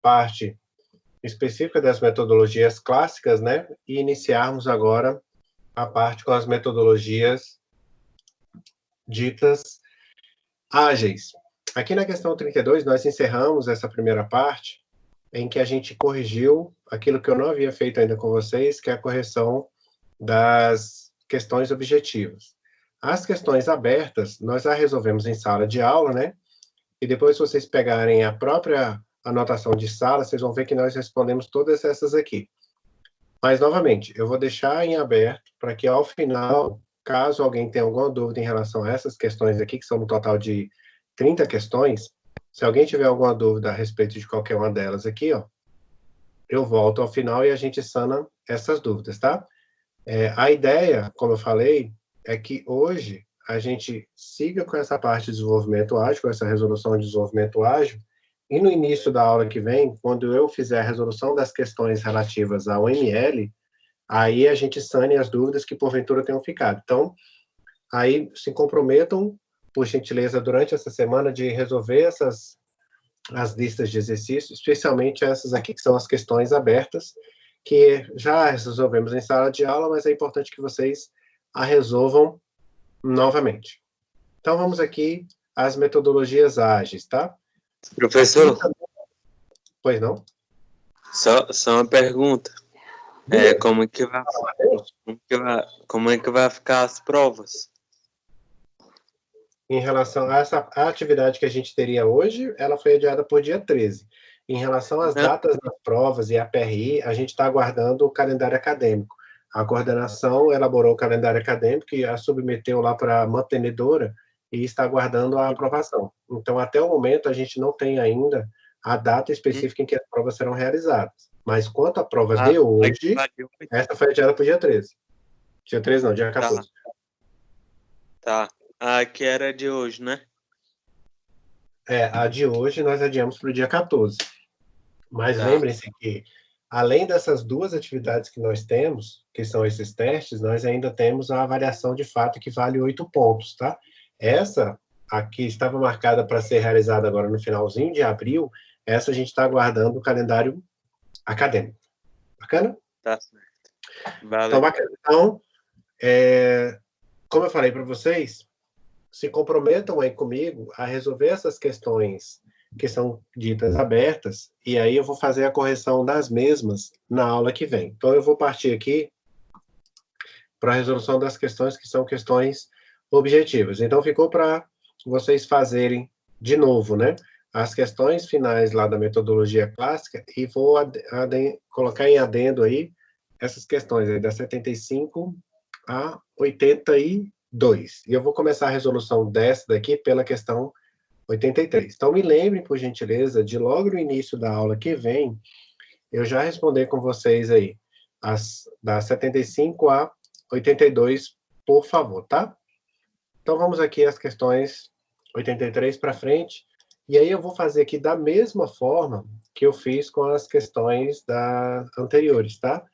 parte específica das metodologias clássicas, né? E iniciarmos agora a parte com as metodologias ditas ágeis. Aqui na questão 32, nós encerramos essa primeira parte em que a gente corrigiu aquilo que eu não havia feito ainda com vocês, que é a correção das questões objetivas. As questões abertas, nós já resolvemos em sala de aula, né? E depois, se vocês pegarem a própria anotação de sala, vocês vão ver que nós respondemos todas essas aqui. Mas, novamente, eu vou deixar em aberto para que, ao final, caso alguém tenha alguma dúvida em relação a essas questões aqui, que são um total de 30 questões, se alguém tiver alguma dúvida a respeito de qualquer uma delas aqui, ó, eu volto ao final e a gente sana essas dúvidas, tá? A ideia, como eu falei, é que hoje a gente siga com essa parte de desenvolvimento ágil, com essa resolução de desenvolvimento ágil, e no início da aula que vem, quando eu fizer a resolução das questões relativas ao ML, aí a gente sane as dúvidas que porventura tenham ficado. Então, aí se comprometam, por gentileza, durante essa semana, de resolver as listas de exercícios, especialmente essas aqui que são as questões abertas, que já resolvemos em sala de aula, mas é importante que vocês a resolvam novamente. Então, vamos aqui às metodologias ágeis, tá? Professor, pois não? Só uma pergunta. Como é que vai ficar as provas? Em relação a essa atividade que a gente teria hoje, ela foi adiada por dia 13. Em relação às datas das provas e a PRI, a gente está aguardando o calendário acadêmico. A coordenação elaborou o calendário acadêmico e a submeteu lá para a mantenedora e está aguardando a aprovação. Então, até o momento, a gente não tem ainda a data específica em que as provas serão realizadas. Mas quanto a provas de hoje, essa foi adiada para o dia 13. Dia 13 não, dia 14. Tá. A que era de hoje, né? A de hoje nós adiamos para o dia 14. Mas lembrem-se que, além dessas duas atividades que nós temos, que são esses testes, nós ainda temos a avaliação de fato que vale 8 pontos, tá? Essa aqui estava marcada para ser realizada agora no finalzinho de abril, essa a gente está aguardando o calendário acadêmico. Bacana? Tá certo. Valeu. Então, bacana. Então, como eu falei para vocês, se comprometam aí comigo a resolver essas questões que são ditas abertas, e aí eu vou fazer a correção das mesmas na aula que vem. Então, eu vou partir aqui para a resolução das questões que são questões objetivas. Então, ficou para vocês fazerem de novo, né? As questões finais lá da metodologia clássica, e vou colocar em adendo aí essas questões aí, da 75 a 82. E eu vou começar a resolução dessa daqui pela questão 83. Então, me lembrem, por gentileza, de logo no início da aula que vem, eu já responder com vocês aí, da 75 a 82, por favor, tá? Então, vamos aqui às questões 83 para frente, e aí eu vou fazer aqui da mesma forma que eu fiz com as questões anteriores, tá?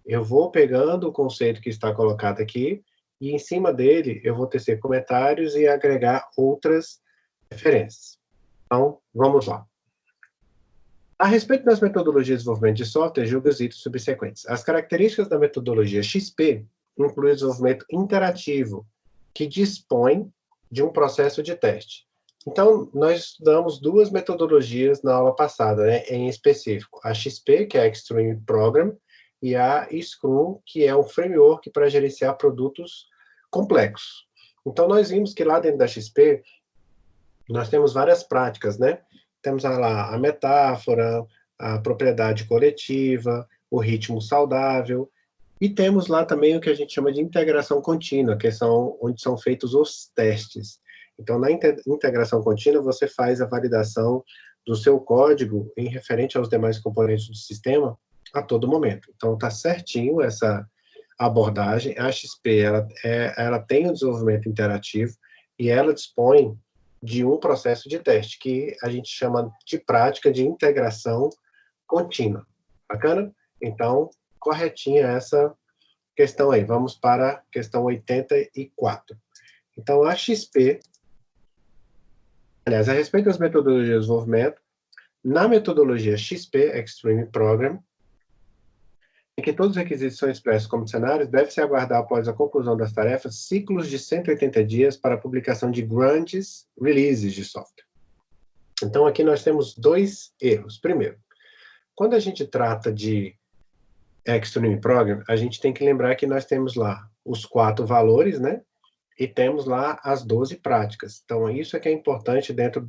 Eu vou pegando o conceito que está colocado aqui, e em cima dele eu vou tecer comentários e agregar outras referências. Então, vamos lá. A respeito das metodologias de desenvolvimento de software, julgue os itens subsequentes. As características da metodologia XP incluem o desenvolvimento interativo, que dispõe de um processo de teste. Então, nós estudamos duas metodologias na aula passada, né, em específico. A XP, que é a Extreme Program, e a Scrum, que é um framework para gerenciar produtos complexos. Então, nós vimos que lá dentro da XP, nós temos várias práticas, né? Temos lá a metáfora, a propriedade coletiva, o ritmo saudável, e temos lá também o que a gente chama de integração contínua, que são onde são feitos os testes. Então, na integração contínua, você faz a validação do seu código em referente aos demais componentes do sistema a todo momento. Então, está certinho essa abordagem. A XP, ela tem um desenvolvimento interativo e ela dispõe de um processo de teste, que a gente chama de prática de integração contínua. Bacana? Então, corretinha essa questão aí. Vamos para a questão 84. Então, a XP, aliás, a respeito das metodologias de desenvolvimento, Na metodologia XP, Extreme Program, em que todos os requisitos são expressos como cenários, deve-se aguardar, após a conclusão das tarefas, ciclos de 180 dias para a publicação de grandes releases de software. Então, aqui nós temos dois erros. Primeiro, quando a gente trata de Extreme Program, a gente tem que lembrar que nós temos lá os 4 valores, né? E temos lá as 12 práticas. Então, isso é que é importante dentro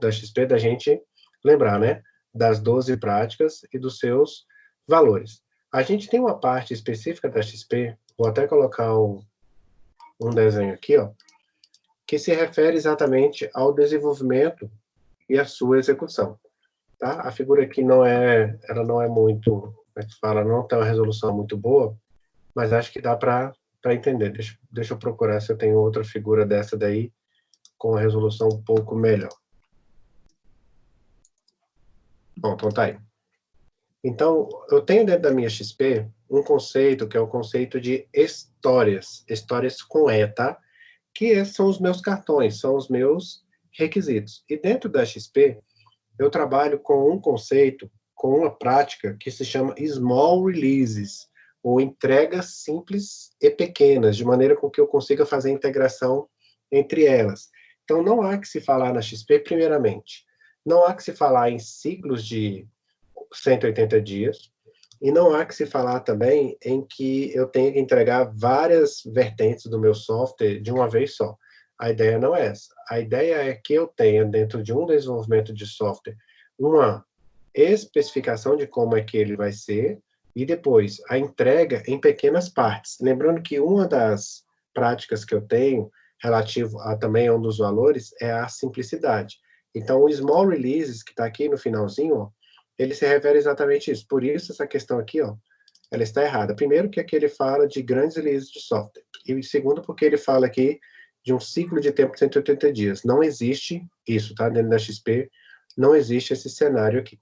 da XP, da gente lembrar, né? Das 12 práticas e dos seus valores. A gente tem uma parte específica da XP, vou até colocar um desenho aqui, ó, que se refere exatamente ao desenvolvimento e à sua execução. Tá? A figura aqui ela não é muito, como é que se fala, não tem uma resolução muito boa, mas acho que dá para entender. Deixa eu procurar se eu tenho outra figura dessa daí com a resolução um pouco melhor. Bom, então tá aí. Então, eu tenho dentro da minha XP um conceito que é o conceito de histórias com E, tá? Que são os meus cartões, são os meus requisitos. E dentro da XP, eu trabalho com um conceito, com uma prática que se chama small releases, ou entregas simples e pequenas, de maneira com que eu consiga fazer a integração entre elas. Então, não há que se falar na XP, primeiramente, não há que se falar em ciclos de 180 dias, e não há que se falar também em que eu tenho que entregar várias vertentes do meu software de uma vez só. A ideia não é essa. A ideia é que eu tenha, dentro de um desenvolvimento de software, uma especificação de como é que ele vai ser, e depois a entrega em pequenas partes. Lembrando que uma das práticas que eu tenho, relativo a também a um dos valores, é a simplicidade. Então, o small releases, que está aqui no finalzinho, ó, ele se refere exatamente a isso. Por isso, essa questão aqui, ó, ela está errada. Primeiro, que aqui ele fala de grandes releases de software. E segundo, porque ele fala aqui de um ciclo de tempo de 180 dias. Não existe isso, tá? Dentro da XP, não existe esse cenário aqui.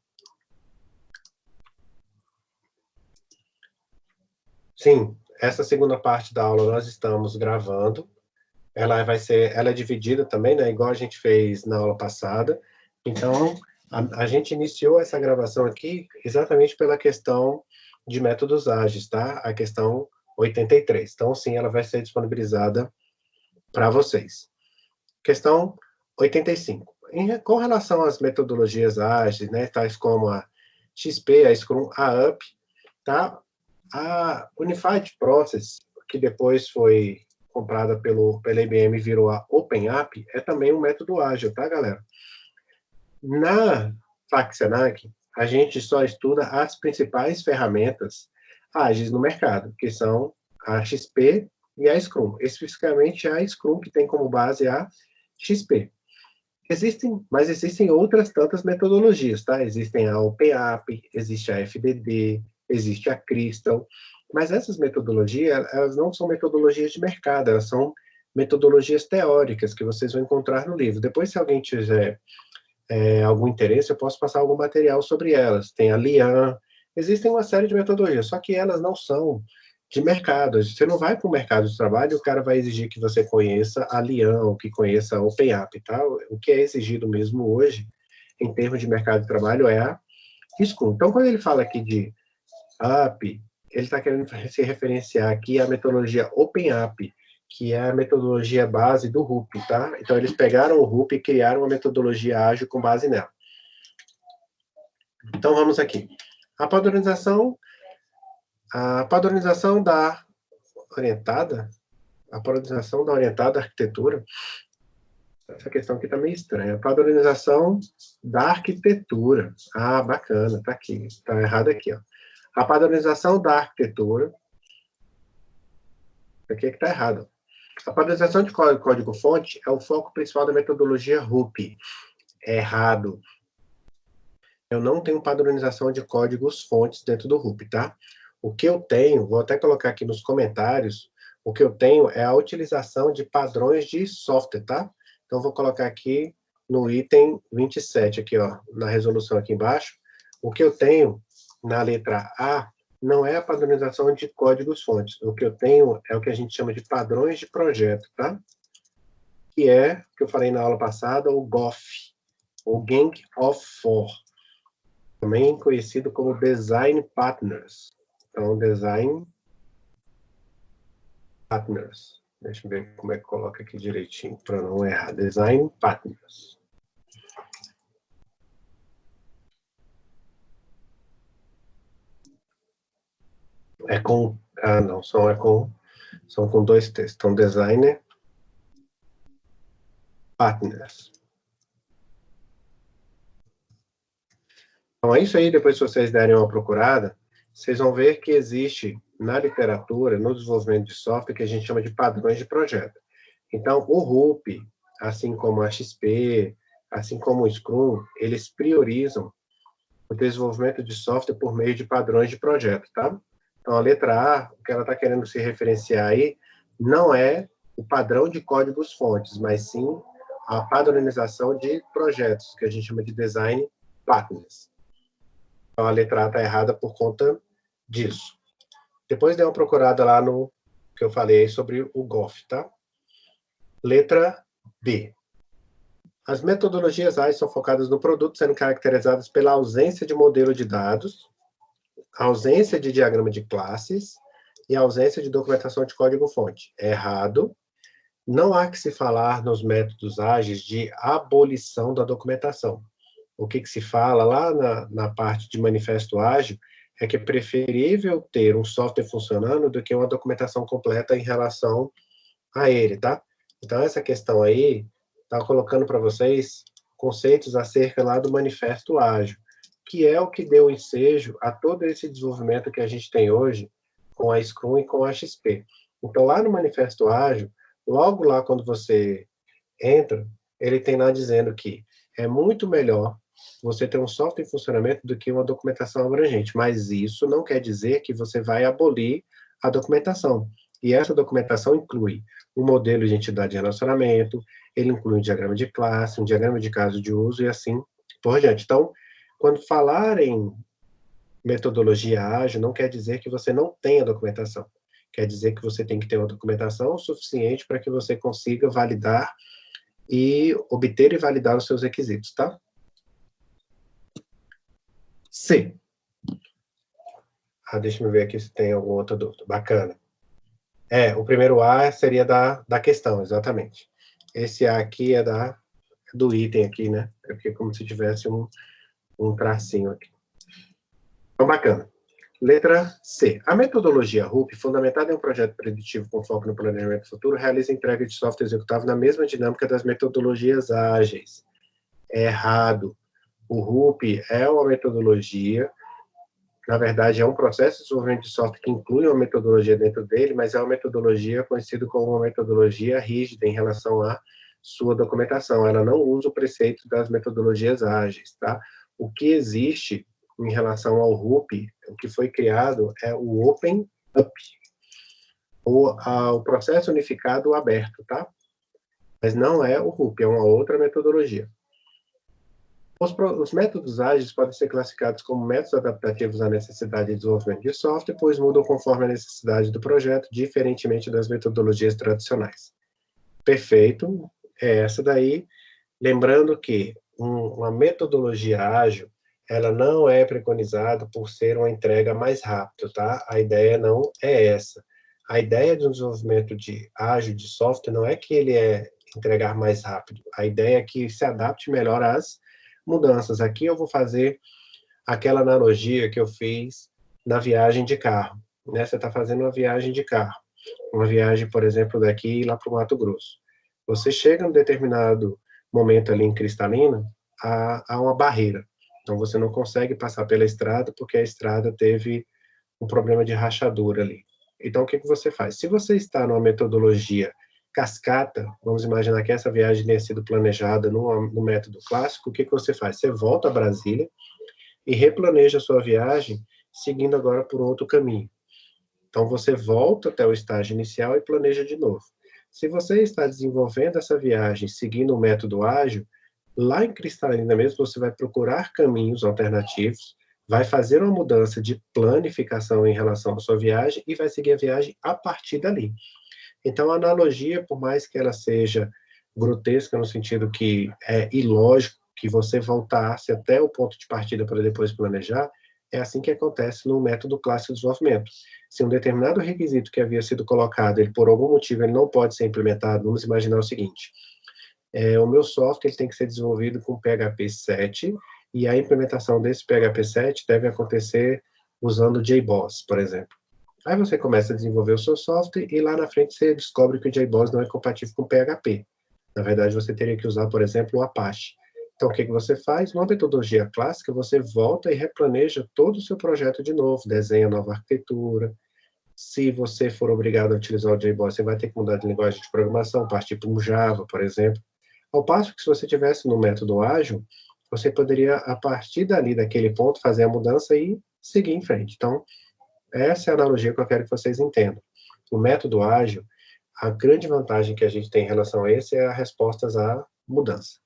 Sim, essa segunda parte da aula nós estamos gravando. Ela é dividida também, né? Igual a gente fez na aula passada. Então, a gente iniciou essa gravação aqui exatamente pela questão de métodos ágeis, tá? A questão 83. Então, sim, ela vai ser disponibilizada para vocês. Questão 85. Com relação às metodologias ágeis, né, tais como a XP, a Scrum, a UP, tá? A Unified Process, que depois foi comprada pela IBM e virou a OpenApp, é também um método ágil, tá, galera? Na FAC-Senac, a gente só estuda as principais ferramentas ágeis no mercado, que são a XP e a Scrum. Especificamente a Scrum, que tem como base a XP. Mas existem outras tantas metodologias, tá? Existem a OpenApp, existe a FDD, existe a Crystal, mas essas metodologias, elas não são metodologias de mercado, elas são metodologias teóricas que vocês vão encontrar no livro. Depois, se alguém tiver algum interesse, eu posso passar algum material sobre elas. Tem a Lian, existem uma série de metodologias, só que elas não são de mercado. Você não vai para o mercado de trabalho e o cara vai exigir que você conheça a Lian, ou que conheça a OpenApp, tá? O que é exigido mesmo hoje, em termos de mercado de trabalho, é a Scrum. Então, quando ele fala aqui de App, ele está querendo se referenciar aqui à metodologia OpenApp, que é a metodologia base do RUP, tá? Então, eles pegaram o RUP e criaram uma metodologia ágil com base nela. Então, vamos aqui. A padronização da orientada arquitetura, essa questão aqui está meio estranha. A padronização da arquitetura. Ah, bacana, tá aqui. Está errado aqui, ó. A padronização da arquitetura. Aqui é que está errado. A padronização de código-fonte é o foco principal da metodologia RUP. É errado. Eu não tenho padronização de códigos-fontes dentro do RUP, tá? O que eu tenho, vou até colocar aqui nos comentários, o que eu tenho é a utilização de padrões de software, tá? Então, vou colocar aqui no item 27, aqui, ó, na resolução aqui embaixo. O que eu tenho na letra A não é a padronização de códigos-fontes. O que eu tenho é o que a gente chama de padrões de projeto, tá? Que é, que eu falei na aula passada, o GOF. ou Gang of Four, também conhecido como Design Partners. Então, Design Partners. Deixa eu ver como é que coloca aqui direitinho, para não errar. Design Partners. É com... Ah, não, são com dois T's. Então, Designer Partners. Então, é isso aí. Depois, se vocês derem uma procurada, vocês vão ver que existe na literatura, no desenvolvimento de software, que a gente chama de padrões de projeto. Então, o RUP, assim como a XP, assim como o Scrum, eles priorizam o desenvolvimento de software por meio de padrões de projeto, tá? Então, a letra A, o que ela está querendo se referenciar aí, não é o padrão de códigos-fontes, mas sim a padronização de projetos, que a gente chama de design partners. Então, a letra A está errada por conta disso. Depois dê uma procurada lá no que eu falei sobre o GOF, tá? Letra B. As metodologias ágeis são focadas no produto, sendo caracterizadas pela ausência de modelo de dados, ausência de diagrama de classes e ausência de documentação de código-fonte. É errado. Não há que se falar nos métodos ágeis de abolição da documentação. O que se fala lá na parte de manifesto ágil é que é preferível ter um software funcionando do que uma documentação completa em relação a ele, tá? Então, essa questão aí, tá colocando para vocês conceitos acerca lá do manifesto ágil, que é o que deu ensejo a todo esse desenvolvimento que a gente tem hoje com a Scrum e com a XP. Então, lá no manifesto ágil, logo lá quando você entra, ele tem lá dizendo que é muito melhor você ter um software em funcionamento do que uma documentação abrangente, mas isso não quer dizer que você vai abolir a documentação. E essa documentação inclui um modelo de entidade de relacionamento, ele inclui um diagrama de classe, um diagrama de caso de uso e assim por diante. Então, quando falar em metodologia ágil, não quer dizer que você não tenha documentação. Quer dizer que você tem que ter uma documentação suficiente para que você consiga validar e obter e validar os seus requisitos, tá? C. Deixa eu ver aqui se tem alguma outra dúvida. Bacana. O primeiro A seria da questão, exatamente. Esse A aqui é do item aqui, né? É porque como se tivesse um tracinho aqui. Então, bacana. Letra C. A metodologia RUP, fundamentada em um projeto preditivo com foco no planejamento futuro, realiza a entrega de software executável na mesma dinâmica das metodologias ágeis. É errado. O RUP é uma metodologia, na verdade, é um processo de desenvolvimento de software que inclui uma metodologia dentro dele, mas é uma metodologia conhecida como uma metodologia rígida em relação à sua documentação. Ela não usa o preceito das metodologias ágeis, tá? O que existe em relação ao RUP, o que foi criado é o Open Up, o processo unificado aberto, tá? Mas não é o RUP, é uma outra metodologia. Os métodos ágeis podem ser classificados como métodos adaptativos à necessidade de desenvolvimento de software, pois mudam conforme a necessidade do projeto, diferentemente das metodologias tradicionais. Perfeito, é essa daí. Lembrando que uma metodologia ágil, ela não é preconizada por ser uma entrega mais rápida, tá? A ideia não é essa. A ideia de um desenvolvimento ágil de software não é que ele é entregar mais rápido. A ideia é que se adapte melhor às mudanças. Aqui eu vou fazer aquela analogia que eu fiz na viagem de carro, né? Você está fazendo uma viagem de carro, uma viagem, por exemplo, daqui lá para o Mato Grosso. Você chega em um determinado momento ali em Cristalina, há uma barreira. Então você não consegue passar pela estrada porque a estrada teve um problema de rachadura ali. Então o que você faz? Se você está numa metodologia cascata, vamos imaginar que essa viagem tenha sido planejada no método clássico, o que você faz? Você volta a Brasília e replaneja a sua viagem seguindo agora por outro caminho. Então, você volta até o estágio inicial e planeja de novo. Se você está desenvolvendo essa viagem seguindo o método ágil, lá em Cristalina mesmo, você vai procurar caminhos alternativos, vai fazer uma mudança de planificação em relação à sua viagem e vai seguir a viagem a partir dali. Então, a analogia, por mais que ela seja grotesca no sentido que é ilógico que você voltasse até o ponto de partida para depois planejar, é assim que acontece no método clássico de desenvolvimento. Se um determinado requisito que havia sido colocado, ele por algum motivo ele não pode ser implementado, vamos imaginar o seguinte: o meu software ele tem que ser desenvolvido com PHP 7, e a implementação desse PHP 7 deve acontecer usando JBoss, por exemplo. Aí você começa a desenvolver o seu software e lá na frente você descobre que o JBoss não é compatível com PHP. Na verdade, você teria que usar, por exemplo, o Apache. Então, o que você faz? Numa metodologia clássica, você volta e replaneja todo o seu projeto de novo, desenha nova arquitetura. Se você for obrigado a utilizar o JBoss, você vai ter que mudar de linguagem de programação, partir para um Java, por exemplo. Ao passo que se você tivesse no método ágil, você poderia, a partir dali, daquele ponto, fazer a mudança e seguir em frente. Então, essa é a analogia que eu quero que vocês entendam. O método ágil, a grande vantagem que a gente tem em relação a esse é as respostas à mudança.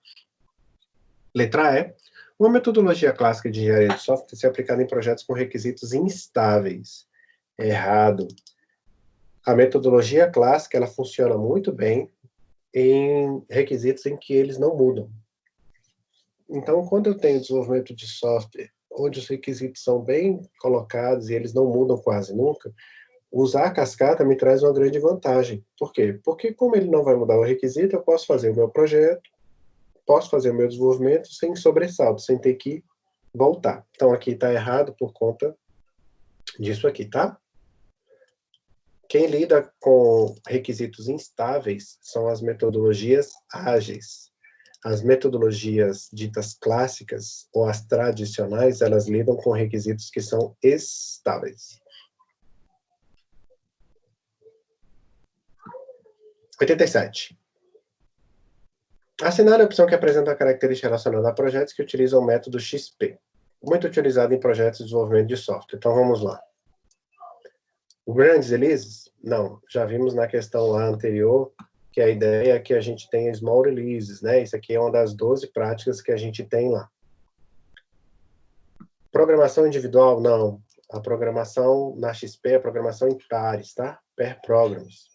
Letra E. Uma metodologia clássica de engenharia de software se aplicada em projetos com requisitos instáveis. Errado. A metodologia clássica, ela funciona muito bem em requisitos em que eles não mudam. Então, quando eu tenho desenvolvimento de software, onde os requisitos são bem colocados e eles não mudam quase nunca, usar a cascata me traz uma grande vantagem. Por quê? Porque como ele não vai mudar o requisito, eu posso fazer o meu projeto, posso fazer o meu desenvolvimento sem sobressalto, sem ter que voltar. Então, aqui está errado por conta disso aqui, tá? Quem lida com requisitos instáveis são as metodologias ágeis. As metodologias ditas clássicas ou as tradicionais, elas lidam com requisitos que são estáveis. 87. Assinale a opção que apresenta a característica relacionada a projetos que utilizam o método XP, muito utilizado em projetos de desenvolvimento de software. Então, vamos lá. Grandes releases? Não. Já vimos na questão lá anterior que a ideia é que a gente tenha small releases, né? Isso aqui é uma das 12 práticas que a gente tem lá. Programação individual? Não. A programação na XP é a programação em pares, tá? Pair programs.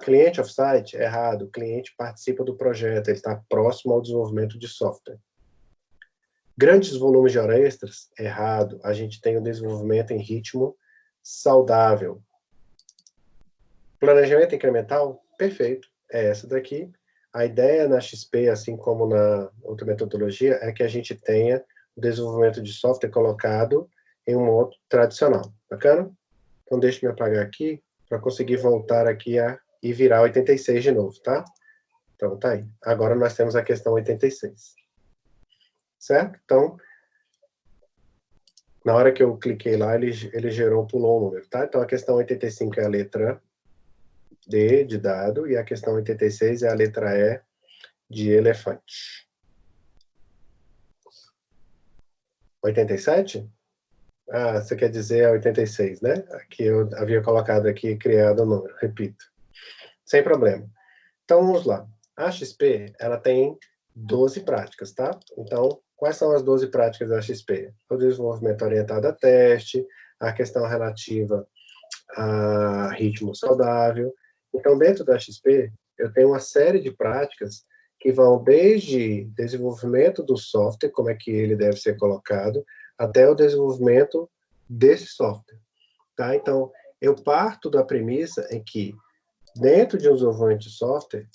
Cliente off-site? Errado. O cliente participa do projeto, ele está próximo ao desenvolvimento de software. Grandes volumes de hora extras? Errado. A gente tem o desenvolvimento em ritmo saudável. Planejamento incremental? Perfeito. É essa daqui. A ideia na XP, assim como na outra metodologia, é que a gente tenha o desenvolvimento de software colocado em um modo tradicional. Bacana? Então, deixa eu me apagar aqui para conseguir voltar aqui e virar 86 de novo, tá? Então, tá aí. Agora nós temos a questão 86. Certo? Então, na hora que eu cliquei lá, ele gerou, pulou um número, tá? Então, a questão 85 é a letra D, de dado, e a questão 86 é a letra E, de elefante. 87? Ah, você quer dizer a 86, né? Aqui eu havia colocado aqui, criado o número, repito. Sem problema. Então, vamos lá. A XP, ela tem 12 práticas, tá? Então, quais são as 12 práticas da XP? O desenvolvimento orientado a teste, a questão relativa a ritmo saudável. Então, dentro da XP, eu tenho uma série de práticas que vão desde desenvolvimento do software, como é que ele deve ser colocado, até o desenvolvimento desse software. Tá? Então, eu parto da premissa em que, dentro de um desenvolvimento de software,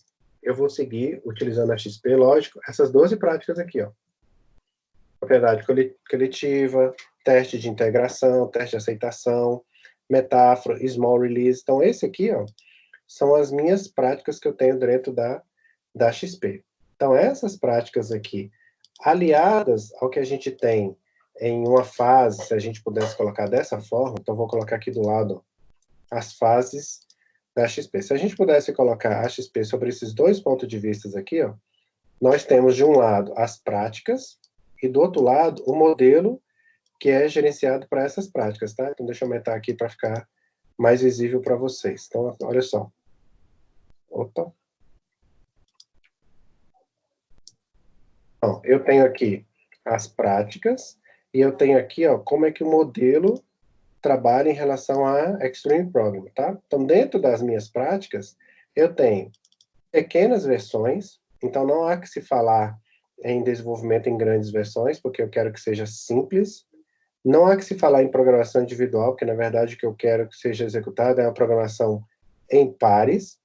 eu vou seguir, utilizando a XP, lógico, essas 12 práticas aqui, ó. Propriedade coletiva, teste de integração, teste de aceitação, metáfora, small release. Então, esse aqui, ó, são as minhas práticas que eu tenho dentro da XP. Então, essas práticas aqui, aliadas ao que a gente tem em uma fase, se a gente pudesse colocar dessa forma, então vou colocar aqui do lado as fases da XP. Se a gente pudesse colocar a XP sobre esses dois pontos de vista aqui, ó, nós temos de um lado as práticas e do outro lado o modelo que é gerenciado para essas práticas, tá? Então, deixa eu aumentar aqui para ficar mais visível para vocês. Então, olha só. Opa. Então, eu tenho aqui as práticas e eu tenho aqui, ó, como é que o modelo trabalha em relação a Extreme Program, tá? Então, dentro das minhas práticas, eu tenho pequenas versões, então não há que se falar em desenvolvimento em grandes versões, porque eu quero que seja simples. Não há que se falar em programação individual, porque, na verdade, o que eu quero que seja executado é uma programação em pares.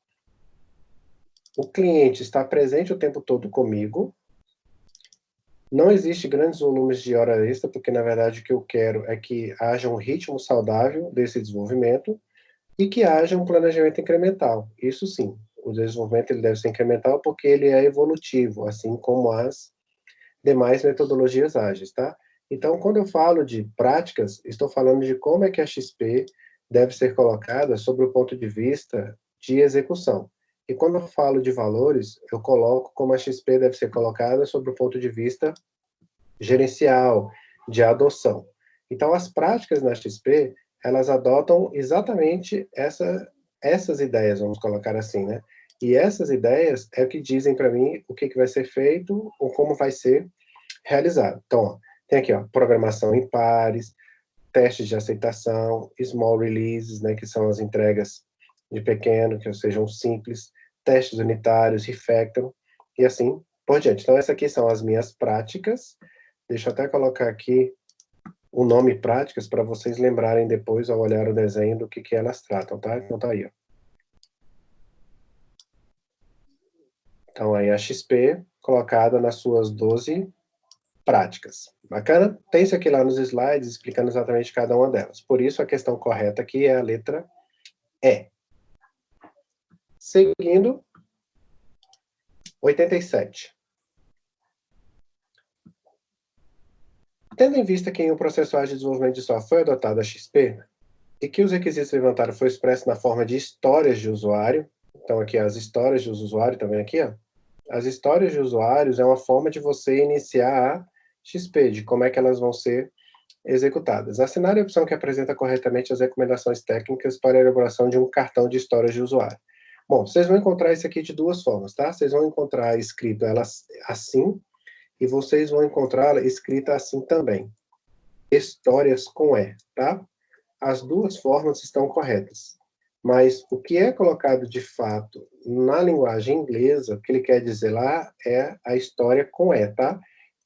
O cliente está presente o tempo todo comigo. Não existe grandes volumes de hora extra, porque, na verdade, o que eu quero é que haja um ritmo saudável desse desenvolvimento e que haja um planejamento incremental. Isso sim, o desenvolvimento ele deve ser incremental porque ele é evolutivo, assim como as demais metodologias ágeis, tá? Então, quando eu falo de práticas, estou falando de como é que a XP deve ser colocada sobre o ponto de vista de execução. E quando eu falo de valores, eu coloco como a XP deve ser colocada sobre o ponto de vista gerencial, de adoção. Então, as práticas na XP, elas adotam exatamente essas ideias, vamos colocar assim, né? E essas ideias é o que dizem para mim o que vai ser feito ou como vai ser realizado. Então, ó, tem aqui, ó, programação em pares, testes de aceitação, small releases, né, que são as entregas de pequeno, que sejam simples, testes unitários, refactor, e assim por diante. Então, essas aqui são as minhas práticas. Deixa eu até colocar aqui o nome práticas para vocês lembrarem depois, ao olhar o desenho, do que elas tratam, tá? Então, tá aí, ó. Então, aí a XP colocada nas suas 12 práticas. Bacana? Tem isso aqui lá nos slides, explicando exatamente cada uma delas. Por isso, a questão correta aqui é a letra E. Seguindo, 87. Tendo em vista que em um processo ágil de desenvolvimento de software foi adotada a XP, e que os requisitos levantados foram expressos na forma de histórias de usuário, então aqui as histórias de usuário, tá vendo aqui, ó? As histórias de usuários é uma forma de você iniciar a XP, de como é que elas vão ser executadas. Assinar a opção que apresenta corretamente as recomendações técnicas para a elaboração de um cartão de histórias de usuário. Bom, vocês vão encontrar isso aqui de duas formas, tá? Vocês vão encontrar escrito ela assim, e vocês vão encontrá-la escrita assim também. Histórias com E, tá? As duas formas estão corretas. Mas o que é colocado de fato na linguagem inglesa, o que ele quer dizer lá é a história com E, tá?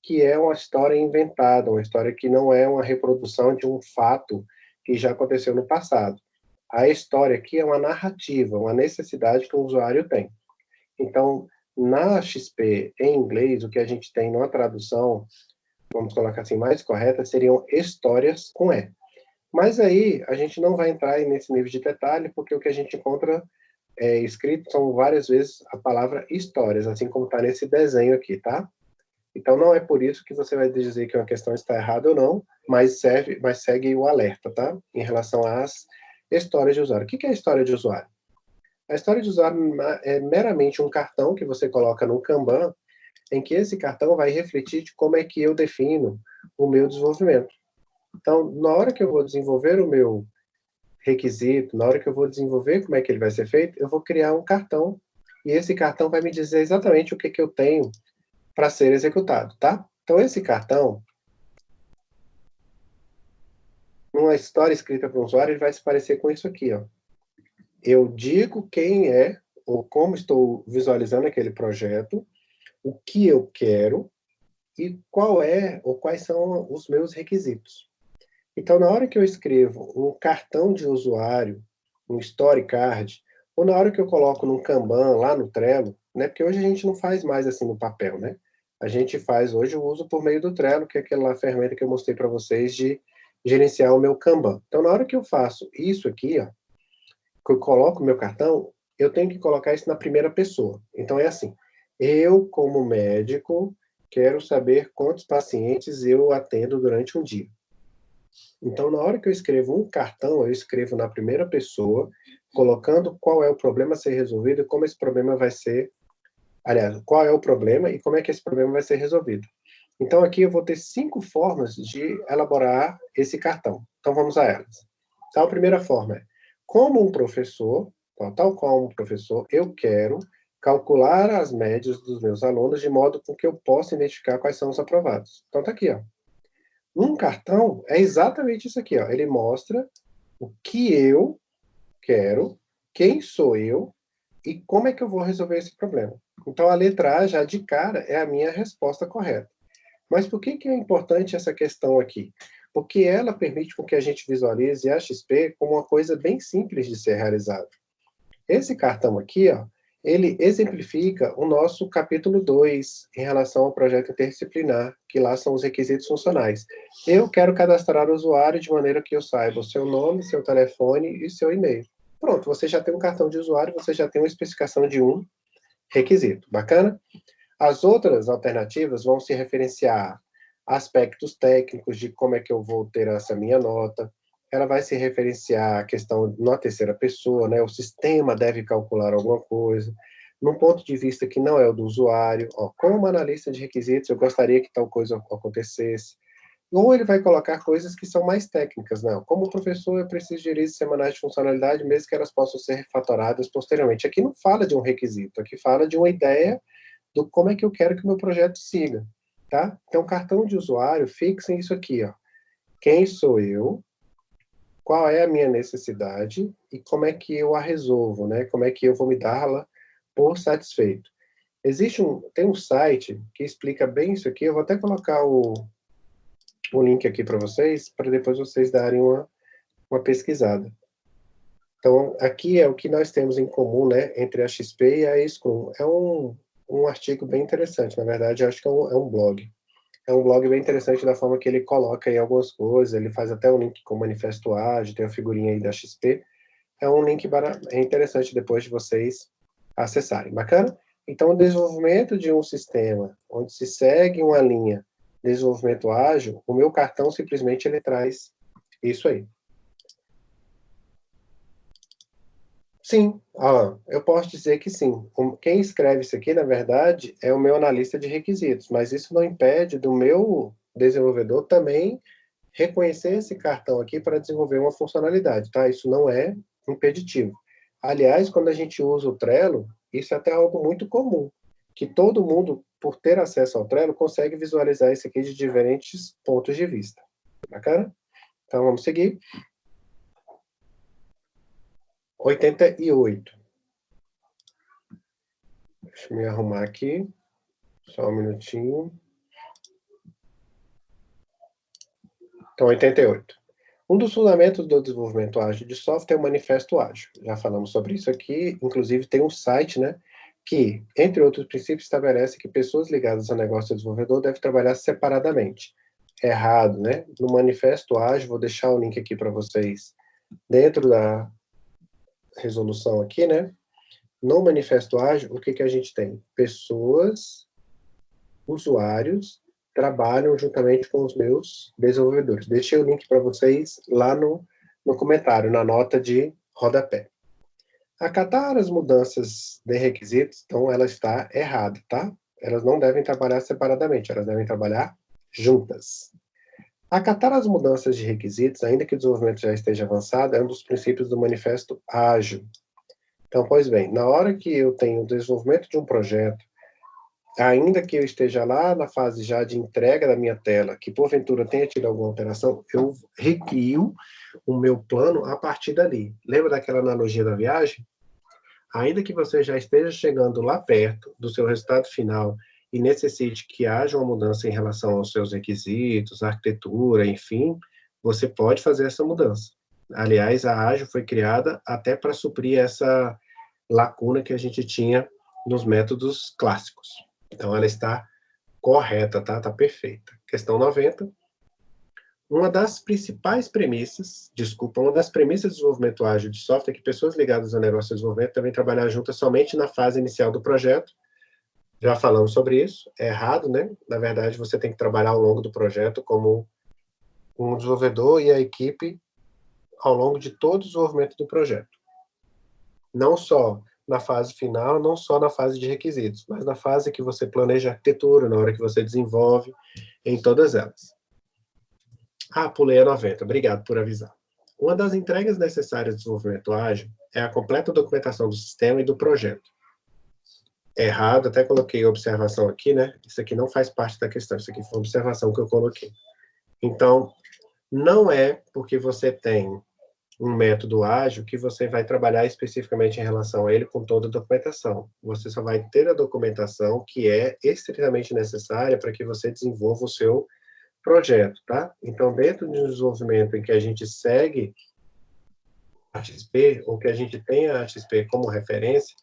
Que é uma história inventada, uma história que não é uma reprodução de um fato que já aconteceu no passado. A história aqui é uma narrativa, uma necessidade que o usuário tem. Então, na XP, em inglês, o que a gente tem numa tradução, vamos colocar assim, mais correta, seriam histórias com E. Mas aí, a gente não vai entrar nesse nível de detalhe, porque o que a gente encontra escrito são várias vezes a palavra histórias, assim como está nesse desenho aqui, tá? Então, não é por isso que você vai dizer que uma questão está errada ou não, mas segue o alerta, tá? Em relação às histórias de usuário. O que é a história de usuário? A história de usuário é meramente um cartão que você coloca no Kanban, em que esse cartão vai refletir de como é que eu defino o meu desenvolvimento. Então, na hora que eu vou desenvolver o meu requisito, na hora que eu vou desenvolver como é que ele vai ser feito, eu vou criar um cartão, e esse cartão vai me dizer exatamente o que eu tenho para ser executado, tá? Então, esse cartão, numa história escrita para um usuário, ele vai se parecer com isso aqui, ó. Eu digo quem é, ou como estou visualizando aquele projeto, o que eu quero, e qual é, ou quais são os meus requisitos. Então, na hora que eu escrevo um cartão de usuário, um story card, ou na hora que eu coloco num Kanban, lá no Trello, né? Porque hoje a gente não faz mais assim no papel, né? A gente faz hoje o uso por meio do Trello, que é aquela ferramenta que eu mostrei para vocês de gerenciar o meu Kanban. Então, na hora que eu faço isso aqui, ó, que eu coloco o meu cartão, eu tenho que colocar isso na primeira pessoa. Então, é assim, eu, como médico, quero saber quantos pacientes eu atendo durante um dia. Então, na hora que eu escrevo um cartão, eu escrevo na primeira pessoa, colocando qual é o problema a ser resolvido e como esse problema vai ser... Aliás, qual é o problema e como é que esse problema vai ser resolvido. Então, aqui eu vou ter 5 formas de elaborar esse cartão. Então, vamos a elas. Então, a primeira forma é, como um professor, tal qual um professor, eu quero calcular as médias dos meus alunos de modo com que eu possa identificar quais são os aprovados. Então, está aqui, ó. Um cartão é exatamente isso aqui, ó. Ele mostra o que eu quero, quem sou eu e como é que eu vou resolver esse problema. Então, a letra A, já de cara, é a minha resposta correta. Mas por que é importante essa questão aqui? Porque ela permite com que a gente visualize a XP como uma coisa bem simples de ser realizada. Esse cartão aqui, ó, ele exemplifica o nosso capítulo 2 em relação ao projeto interdisciplinar, que lá são os requisitos funcionais. Eu quero cadastrar o usuário de maneira que eu saiba o seu nome, seu telefone e seu e-mail. Pronto, você já tem um cartão de usuário, você já tem uma especificação de um requisito. Bacana? As outras alternativas vão se referenciar a aspectos técnicos de como é que eu vou ter essa minha nota. Ela vai se referenciar a questão na terceira pessoa, né? O sistema deve calcular alguma coisa. Num ponto de vista que não é o do usuário, ó, como analista de requisitos, eu gostaria que tal coisa acontecesse. Ou ele vai colocar coisas que são mais técnicas, não. Como professor, eu preciso de releases semanais de funcionalidade, mesmo que elas possam ser refatoradas posteriormente. Aqui não fala de um requisito, aqui fala de uma ideia do como é que eu quero que o meu projeto siga, tá? Então, cartão de usuário, fixem isso aqui, ó. Quem sou eu? Qual é a minha necessidade? E como é que eu a resolvo, né? Como é que eu vou me dar-la por satisfeito? Tem um site que explica bem isso aqui, eu vou até colocar o link aqui para vocês, para depois vocês darem uma pesquisada. Então, aqui é o que nós temos em comum, né, entre a XP e a Scrum. É um artigo bem interessante, na verdade, eu acho que é um blog. É um blog bem interessante da forma que ele coloca aí algumas coisas, ele faz até um link com o Manifesto Ágil, tem a figurinha aí da XP. É um link é interessante depois de vocês acessarem. Bacana? Então, o desenvolvimento de um sistema onde se segue uma linha de desenvolvimento ágil, o meu cartão simplesmente ele traz isso aí. Sim, eu posso dizer que sim. Quem escreve isso aqui, na verdade, é o meu analista de requisitos, mas isso não impede do meu desenvolvedor também reconhecer esse cartão aqui para desenvolver uma funcionalidade, tá? Isso não é impeditivo. Aliás, quando a gente usa o Trello, isso é até algo muito comum, que todo mundo, por ter acesso ao Trello, consegue visualizar isso aqui de diferentes pontos de vista. Bacana? Então, vamos seguir. 88. Deixa eu me arrumar aqui. Só um minutinho. Então, 88. Um dos fundamentos do desenvolvimento ágil de software é o Manifesto Ágil. Já falamos sobre isso aqui. Inclusive, tem um site, né, que, entre outros princípios, estabelece que pessoas ligadas ao negócio do desenvolvedor devem trabalhar separadamente. Errado, né? No Manifesto Ágil, vou deixar o link aqui para vocês dentro da resolução aqui, né? No Manifesto Ágil, o que a gente tem? Pessoas, usuários, trabalham juntamente com os meus desenvolvedores. Deixei o link para vocês lá no comentário, na nota de rodapé. Acatar as mudanças de requisitos, então ela está errada, tá? Elas não devem trabalhar separadamente, elas devem trabalhar juntas. Acatar as mudanças de requisitos, ainda que o desenvolvimento já esteja avançado, é um dos princípios do Manifesto Ágil. Então, pois bem, na hora que eu tenho o desenvolvimento de um projeto, ainda que eu esteja lá na fase já de entrega da minha tela, que porventura tenha tido alguma alteração, eu recrio o meu plano a partir dali. Lembra daquela analogia da viagem? Ainda que você já esteja chegando lá perto do seu resultado final e necessite que haja uma mudança em relação aos seus requisitos, arquitetura, enfim, você pode fazer essa mudança. Aliás, a Ágil foi criada até para suprir essa lacuna que a gente tinha nos métodos clássicos. Então, ela está correta, tá? Está perfeita. Questão 90. Uma das premissas de desenvolvimento ágil de software é que pessoas ligadas ao negócio de desenvolvimento devem trabalhar juntas somente na fase inicial do projeto. Já falamos sobre isso. É errado, né? Na verdade, você tem que trabalhar ao longo do projeto como um desenvolvedor e a equipe ao longo de todo o desenvolvimento do projeto. Não só na fase final, não só na fase de requisitos, mas na fase que você planeja a arquitetura, na hora que você desenvolve, em todas elas. Pulei a 90. Obrigado por avisar. Uma das entregas necessárias do desenvolvimento ágil é a completa documentação do sistema e do projeto. Errado, até coloquei observação aqui, né? Isso aqui não faz parte da questão, isso aqui foi uma observação que eu coloquei. Então, não é porque você tem um método ágil que você vai trabalhar especificamente em relação a ele com toda a documentação. Você só vai ter a documentação que é estritamente necessária para que você desenvolva o seu projeto, tá? Então, dentro do desenvolvimento em que a gente segue a XP, ou que a gente tenha a XP como referência,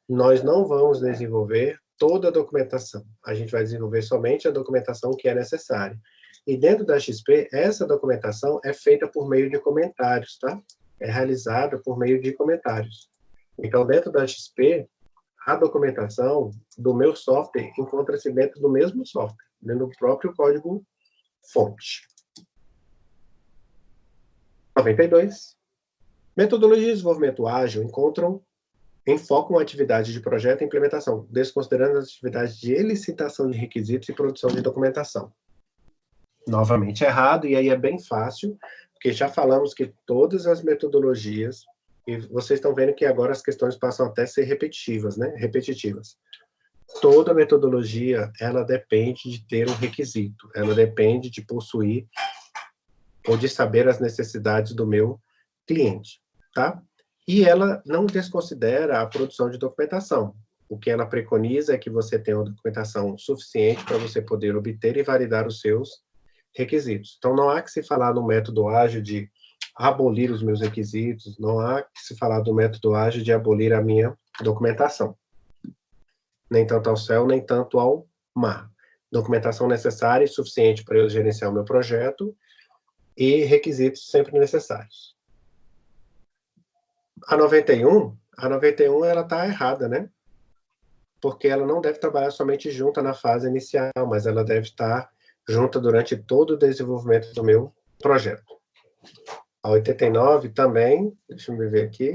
nós não vamos desenvolver toda a documentação. A gente vai desenvolver somente a documentação que é necessária. E dentro da XP, essa documentação é feita por meio de comentários, tá? É realizada por meio de comentários. Então, dentro da XP, a documentação do meu software encontra-se dentro do mesmo software, dentro do próprio código-fonte. 92. Metodologias de desenvolvimento ágil enfocam a atividade de projeto e implementação, desconsiderando as atividades de elicitação de requisitos e produção de documentação. Novamente errado, e aí é bem fácil, porque já falamos que todas as metodologias, e vocês estão vendo que agora as questões passam até a ser repetitivas, né? Repetitivas. Toda metodologia, ela depende de ter um requisito, ela depende de possuir ou de saber as necessidades do meu cliente, tá? E ela não desconsidera a produção de documentação. O que ela preconiza é que você tenha uma documentação suficiente para você poder obter e validar os seus requisitos. Então, não há que se falar no método ágil de abolir os meus requisitos, não há que se falar do método ágil de abolir a minha documentação. Nem tanto ao céu, nem tanto ao mar. Documentação necessária e suficiente para eu gerenciar o meu projeto e requisitos sempre necessários. A 91 ela está errada, né? Porque ela não deve trabalhar somente junta na fase inicial, mas ela deve estar junta durante todo o desenvolvimento do meu projeto. A 89 também, deixa eu ver aqui.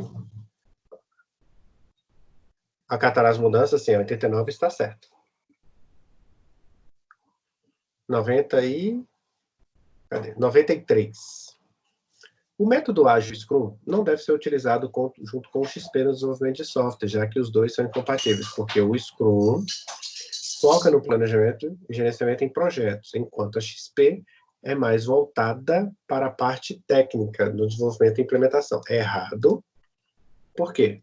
Acatar as mudanças, sim, a 89 está certo. 93. O método ágil Scrum não deve ser utilizado junto com o XP no desenvolvimento de software, já que os dois são incompatíveis, porque o Scrum foca no planejamento e gerenciamento em projetos, enquanto a XP é mais voltada para a parte técnica do desenvolvimento e implementação. É errado. Por quê?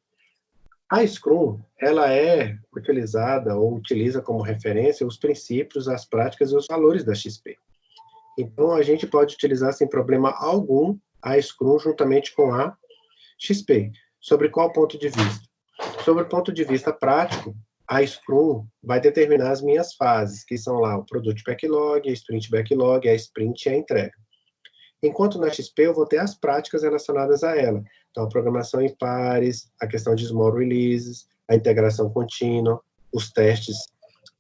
A Scrum, ela é utilizada ou utiliza como referência os princípios, as práticas e os valores da XP. Então, a gente pode utilizar sem problema algum a Scrum juntamente com a XP. Sobre qual ponto de vista? Sobre o ponto de vista prático, a Scrum vai determinar as minhas fases, que são lá o Product Backlog, a Sprint Backlog, a Sprint e a entrega. Enquanto na XP eu vou ter as práticas relacionadas a ela. Então, a programação em pares, a questão de small releases, a integração contínua, os testes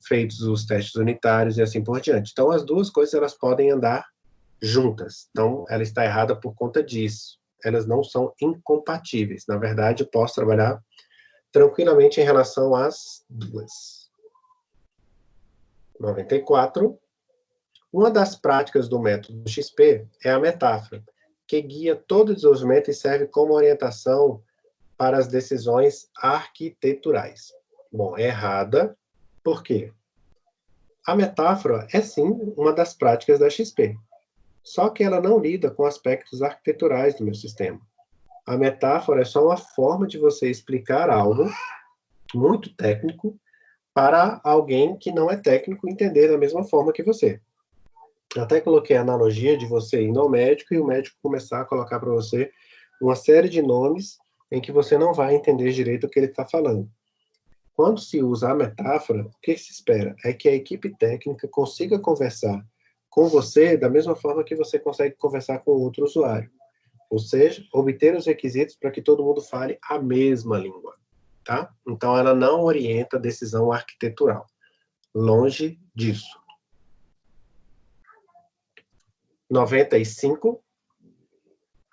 feitos, os testes unitários e assim por diante. Então, as duas coisas elas podem andar juntas. Então, ela está errada por conta disso. Elas não são incompatíveis. Na verdade, eu posso trabalhar tranquilamente em relação às duas. 94. Uma das práticas do método XP é a metáfora, que guia todo o desenvolvimento e serve como orientação para as decisões arquiteturais. Bom, é errada. Por quê? A metáfora é, sim, uma das práticas da XP. Só que ela não lida com aspectos arquiteturais do meu sistema. A metáfora é só uma forma de você explicar algo muito técnico para alguém que não é técnico entender da mesma forma que você. Eu até coloquei a analogia de você ir ao médico e o médico começar a colocar para você uma série de nomes em que você não vai entender direito o que ele está falando. Quando se usa a metáfora, o que se espera é que a equipe técnica consiga conversar com você da mesma forma que você consegue conversar com outro usuário. Ou seja, obter os requisitos para que todo mundo fale a mesma língua. Tá? Então, ela não orienta a decisão arquitetural. Longe disso. 95.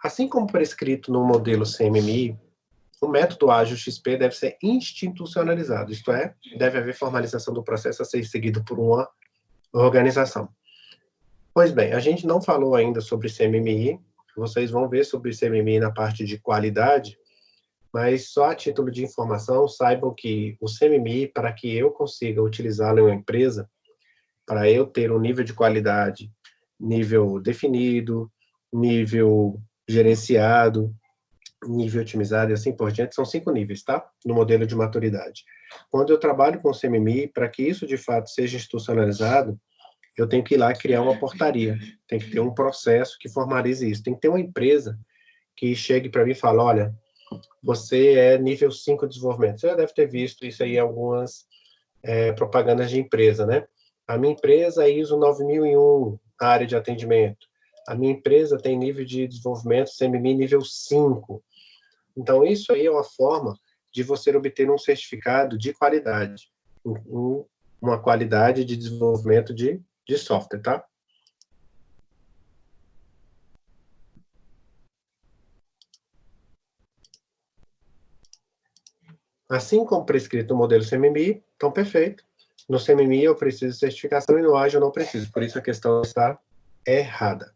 Assim como prescrito no modelo CMMI, o método ágil XP deve ser institucionalizado, isto é, deve haver formalização do processo a ser seguido por uma organização. Pois bem, a gente não falou ainda sobre CMMI, vocês vão ver sobre CMMI na parte de qualidade, mas só a título de informação, saibam que o CMMI, para que eu consiga utilizá-lo em uma empresa, para eu ter um nível de qualidade, nível definido, nível gerenciado, nível otimizado e assim por diante, são 5 níveis, tá? No modelo de maturidade. Quando eu trabalho com o CMMI, para que isso de fato seja institucionalizado, eu tenho que ir lá criar uma portaria, tem que ter um processo que formalize isso, tem que ter uma empresa que chegue para mim e fale, olha, você é nível 5 de desenvolvimento. Você já deve ter visto isso aí em algumas propagandas de empresa, né? A minha empresa é ISO 9001, na área de atendimento. A minha empresa tem nível de desenvolvimento CMMI nível 5. Então, isso aí é uma forma de você obter um certificado de qualidade, uma qualidade de desenvolvimento de software, tá? Assim como prescrito no modelo CMMI, então perfeito. No CMMI eu preciso de certificação e no Ágil eu não preciso, por isso a questão está errada.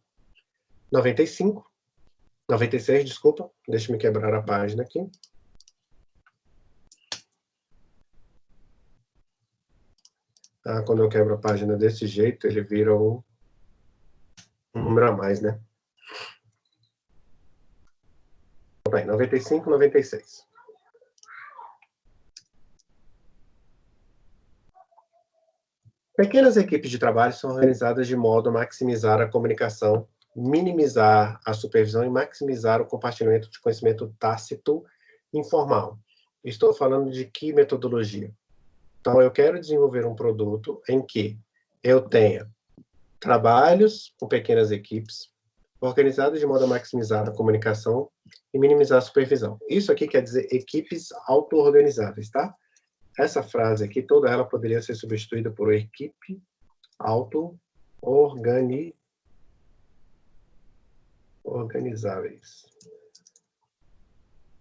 95, 96, desculpa, deixa eu quebrar a página aqui. Quando eu quebro a página desse jeito, ele vira um número a mais, né? Bem, 95, 96. Pequenas equipes de trabalho são organizadas de modo a maximizar a comunicação, minimizar a supervisão e maximizar o compartilhamento de conhecimento tácito informal. Estou falando de que metodologia? Então, eu quero desenvolver um produto em que eu tenha trabalhos com pequenas equipes, organizadas de modo a maximizar a comunicação e minimizar a supervisão. Isso aqui quer dizer equipes auto-organizáveis, tá? Essa frase aqui, toda ela poderia ser substituída por equipe auto-organizáveis.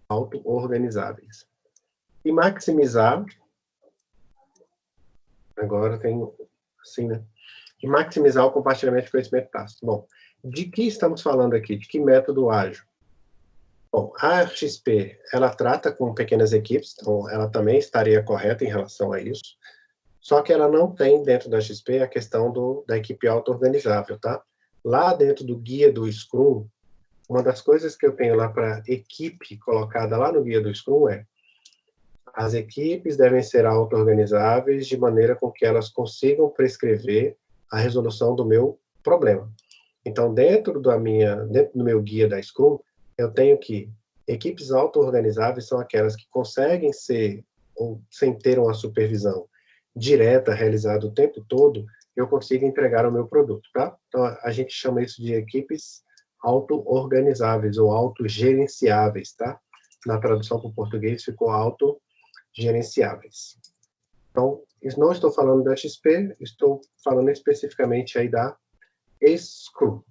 Auto-organizáveis. E maximizar, agora tem assim, né? E maximizar o compartilhamento de conhecimento tácito. Bom, de que estamos falando aqui? De que método ágil? Bom, a XP, ela trata com pequenas equipes, então ela também estaria correta em relação a isso, só que ela não tem dentro da XP a questão da equipe auto-organizável, tá? Lá dentro do guia do Scrum, uma das coisas que eu tenho lá para equipe colocada lá no guia do Scrum é as equipes devem ser auto-organizáveis de maneira com que elas consigam prescrever a resolução do meu problema. Então, dentro do meu guia da Scrum, eu tenho que equipes auto-organizáveis são aquelas que conseguem ser, ou sem ter uma supervisão direta, realizada o tempo todo, eu consigo entregar o meu produto, tá? Então, a gente chama isso de equipes auto-organizáveis ou autogerenciáveis, tá? Na tradução para o português ficou autogerenciáveis. Então, não estou falando da XP, estou falando especificamente aí da Scrum.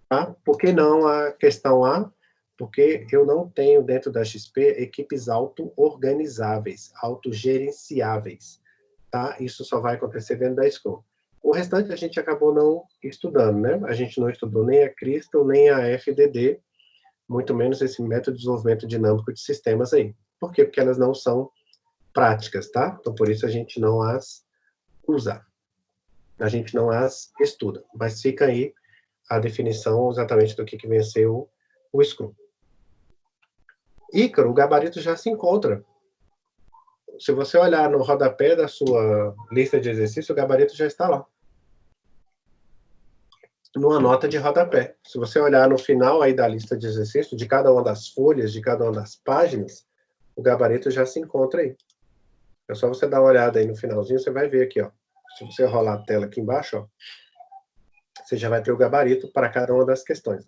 Tá? Por que não a questão A? Porque eu não tenho dentro da XP equipes auto-organizáveis, autogerenciáveis. Tá? Isso só vai acontecer dentro da Scrum. O restante a gente acabou não estudando, né? A gente não estudou nem a Crystal, nem a FDD, muito menos esse método de desenvolvimento dinâmico de sistemas aí. Por quê? Porque elas não são práticas, tá? Então, por isso a gente não as usa. A gente não as estuda. Mas fica aí a definição exatamente do que vem a ser o Scrum. Ícaro, o gabarito já se encontra. Se você olhar no rodapé da sua lista de exercício, o gabarito já está lá. Numa nota de rodapé. Se você olhar no final aí da lista de exercício, de cada uma das folhas, de cada uma das páginas, o gabarito já se encontra aí. É só você dar uma olhada aí no finalzinho, você vai ver aqui, ó. Se você rolar a tela aqui embaixo, ó, você já vai ter o gabarito para cada uma das questões.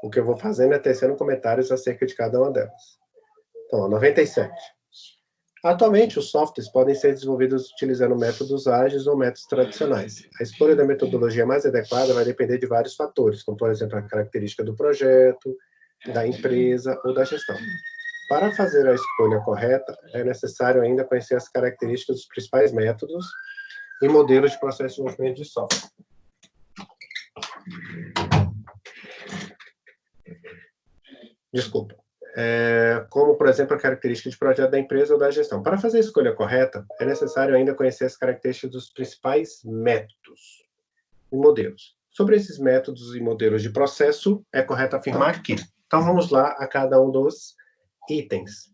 O que eu vou fazendo é tecendo comentários acerca de cada uma delas. Então, 97. Atualmente, os softwares podem ser desenvolvidos utilizando métodos ágeis ou métodos tradicionais. A escolha da metodologia mais adequada vai depender de vários fatores, como, por exemplo, a característica do projeto, da empresa ou da gestão. Para fazer a escolha correta, é necessário ainda conhecer as características dos principais métodos e modelos de processo de desenvolvimento de software. Desculpa. Como, por exemplo, a característica de projeto da empresa ou da gestão. Para fazer a escolha correta, é necessário ainda conhecer as características dos principais métodos e modelos. Sobre esses métodos e modelos de processo, é correto afirmar que Então, vamos lá a cada um dos itens.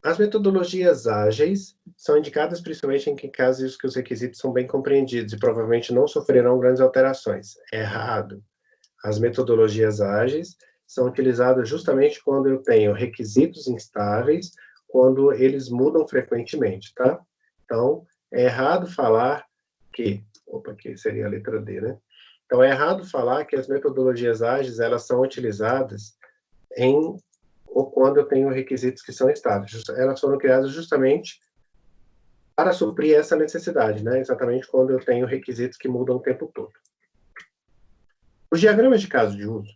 As metodologias ágeis são indicadas principalmente em casos que os requisitos são bem compreendidos e provavelmente não sofrerão grandes alterações. Errado. As metodologias ágeis são utilizadas justamente quando eu tenho requisitos instáveis, quando eles mudam frequentemente, tá? Então, é errado falar que... Opa, aqui seria a letra D, né? Então, é errado falar que as metodologias ágeis, elas são utilizadas ou quando eu tenho requisitos que são estáveis. Elas foram criadas justamente para suprir essa necessidade, né? Exatamente quando eu tenho requisitos que mudam o tempo todo. Os diagramas de caso de uso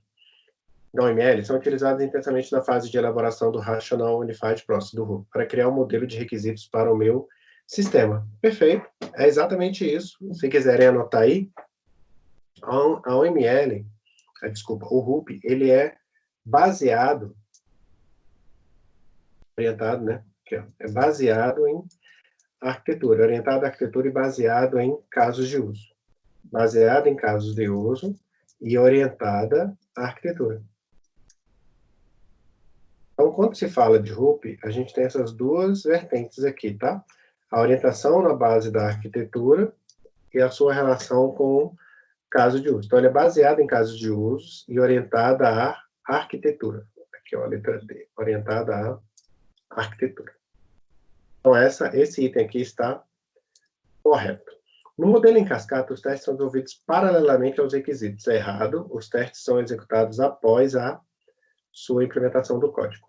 da OML são utilizados intensamente na fase de elaboração do Rational Unified Process, do RUP, para criar um modelo de requisitos para o meu sistema. Perfeito, é exatamente isso. Se quiserem anotar aí, a OML, desculpa, o RUP, ele é baseado, orientado, né? É baseado em arquitetura, orientado à arquitetura e baseado em casos de uso. Baseado em casos de uso e orientada à arquitetura. Então, quando se fala de RUP, a gente tem essas duas vertentes aqui, tá? A orientação na base da arquitetura e a sua relação com caso de uso. Então, ele é baseado em casos de uso e orientada à arquitetura. Aqui, ó, a letra D, orientada à arquitetura. Então, esse item aqui está correto. No modelo em cascata, os testes são desenvolvidos paralelamente aos requisitos. É errado, os testes são executados após a sua implementação do código.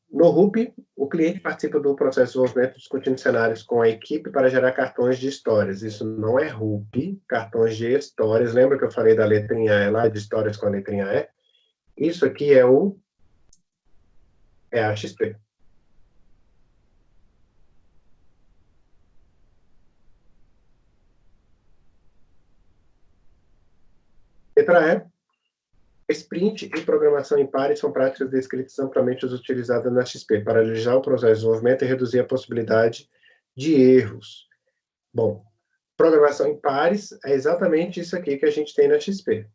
No RUP, o cliente participa do processo de desenvolvimento discutindo cenários com a equipe para gerar cartões de histórias. Isso não é RUP, cartões de histórias. Lembra que eu falei da letrinha E lá, de histórias com a letrinha E? Isso aqui é a XP. Letra E. Sprint e programação em pares são práticas descritas amplamente utilizadas na XP para agilizar o processo de desenvolvimento e reduzir a possibilidade de erros. Bom, programação em pares é exatamente isso aqui que a gente tem na XP.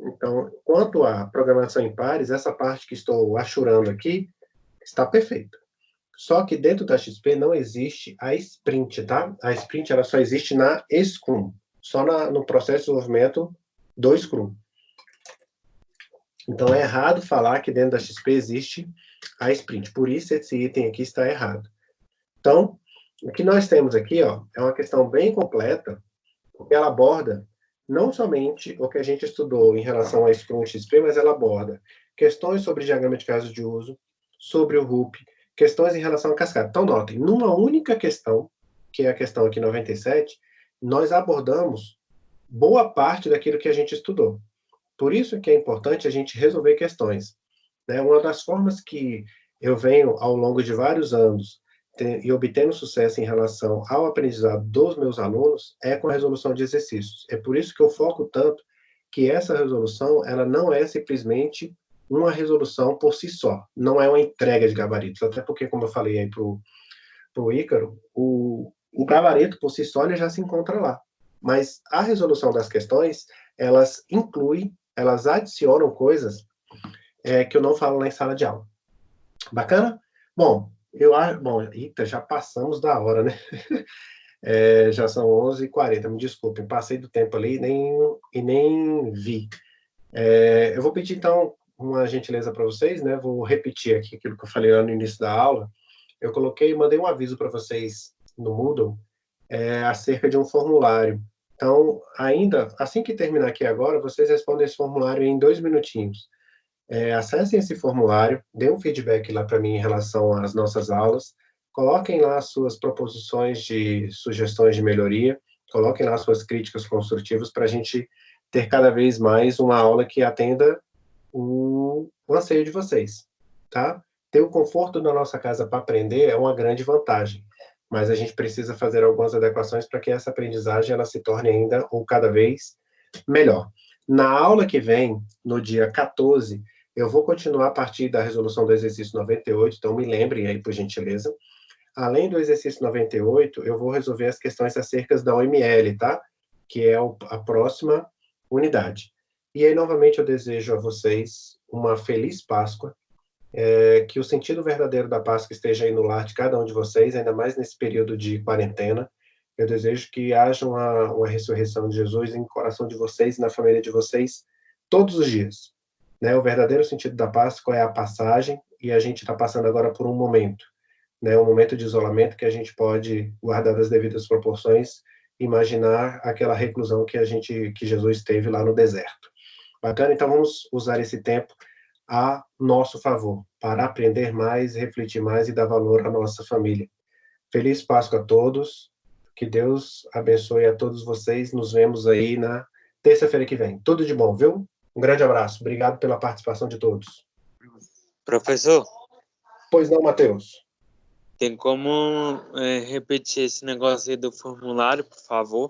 Então, quanto à programação em pares, essa parte que estou achurando aqui está perfeita. Só que dentro da XP não existe a sprint, tá? A sprint ela só existe na Scrum, só no processo de desenvolvimento do Scrum. Então, é errado falar que dentro da XP existe a sprint. Por isso, esse item aqui está errado. Então, o que nós temos aqui, ó, é uma questão bem completa, porque ela aborda não somente o que a gente estudou em relação a Scrum e XP, mas ela aborda questões sobre diagrama de casos de uso, sobre o RUP, questões em relação à cascata. Então, notem, numa única questão, que é a questão aqui 97, nós abordamos boa parte daquilo que a gente estudou. Por isso que é importante a gente resolver questões. Né? Uma das formas que eu venho, ao longo de vários anos, e obtendo sucesso em relação ao aprendizado dos meus alunos, é com a resolução de exercícios. É por isso que eu foco tanto que essa resolução, ela não é simplesmente uma resolução por si só. Não é uma entrega de gabaritos. Até porque, como eu falei aí para o Ícaro, o gabarito por si só ele já se encontra lá. Mas a resolução das questões, elas incluem, elas adicionam coisas que eu não falo lá em sala de aula. Bacana? Bom, eita, já passamos da hora, né? Já são 11h40, me desculpem, passei do tempo ali e nem vi. Eu vou pedir, então, uma gentileza para vocês, né? Vou repetir aqui aquilo que eu falei lá no início da aula. Eu mandei um aviso para vocês no Moodle acerca de um formulário. Então, assim que terminar aqui agora, vocês respondem esse formulário em 2 minutinhos. Acessem esse formulário, dêem um feedback lá para mim em relação às nossas aulas, coloquem lá as suas proposições de sugestões de melhoria, coloquem lá as suas críticas construtivas para a gente ter cada vez mais uma aula que atenda o anseio de vocês, tá? Ter o conforto da nossa casa para aprender é uma grande vantagem, mas a gente precisa fazer algumas adequações para que essa aprendizagem ela se torne ainda ou cada vez melhor. Na aula que vem, no dia 14, eu vou continuar a partir da resolução do exercício 98, então me lembrem aí, por gentileza. Além do exercício 98, eu vou resolver as questões acerca da OML, tá? Que é a próxima unidade. E aí, novamente, eu desejo a vocês uma feliz Páscoa, que o sentido verdadeiro da Páscoa esteja aí no lar de cada um de vocês, ainda mais nesse período de quarentena. Eu desejo que haja uma ressurreição de Jesus no coração de vocês e na família de vocês todos os dias. Né? O verdadeiro sentido da Páscoa é a passagem, e a gente está passando agora por um momento, né? Um momento de isolamento que a gente pode, guardar as devidas proporções, imaginar aquela reclusão que Jesus teve lá no deserto. Bacana? Então vamos usar esse tempo a nosso favor, para aprender mais, refletir mais e dar valor à nossa família. Feliz Páscoa a todos, que Deus abençoe a todos vocês, nos vemos aí na terça-feira que vem. Tudo de bom, viu? Um grande abraço, obrigado pela participação de todos. Professor, Pois não, Matheus? tem como repetir esse negócio aí do formulário, por favor?